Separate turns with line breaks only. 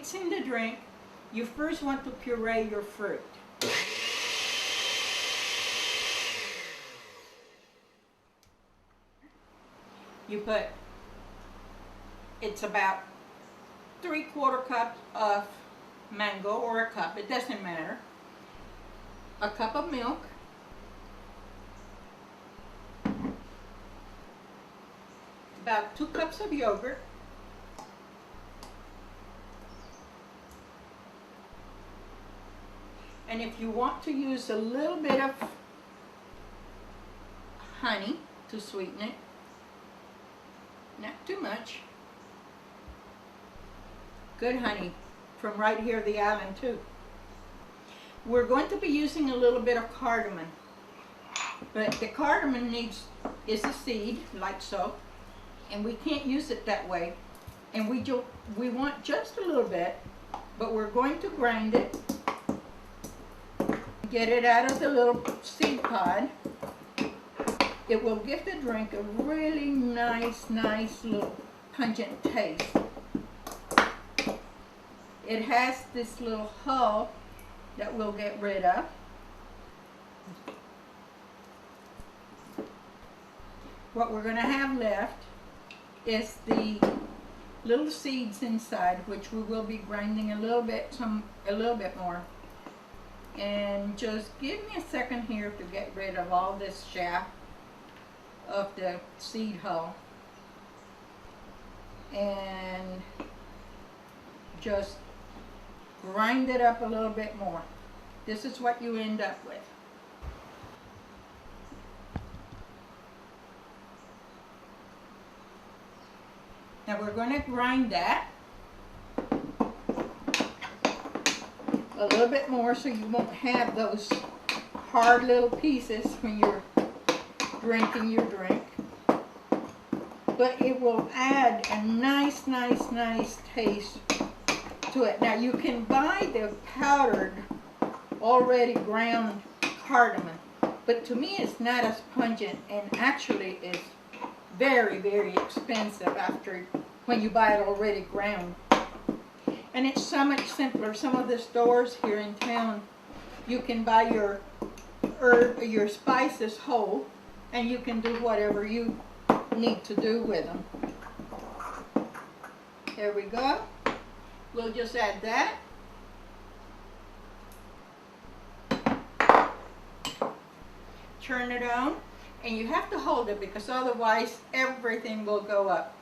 mixing the drink, you first want to puree your fruit. You put, it's about 3/4 cup of mango, or a cup, it doesn't matter. A cup of milk. About 2 cups of yogurt. And if you want to use a little bit of honey to sweeten it, not too much. Good honey from right here, the island too. We're going to be using a little bit of cardamom, but the cardamom is a seed, like so, and we can't use it that way. And we want just a little bit, but we're going to grind it, get it out of the little seed pod. It will give the drink a really nice little pungent taste. It has this little hull that we'll get rid of. What we're going to have left is the little seeds inside, which we will be grinding a little bit more. And just give me a second here to get rid of all this chaff of the seed hull, and just grind it up a little bit more. This is what you end up with. Now we're going to grind that a little bit more so you won't have those hard little pieces when you're drinking your drink. But it will add a nice taste to it. Now you can buy the powdered, already ground cardamom, but to me it's not as pungent, and actually is very expensive when you buy it already ground. And it's so much simpler. Some of the stores here in town, you can buy your spices whole, and you can do whatever you need to do with them. There we go. We'll just add that. Turn it on, and you have to hold it because otherwise everything will go up.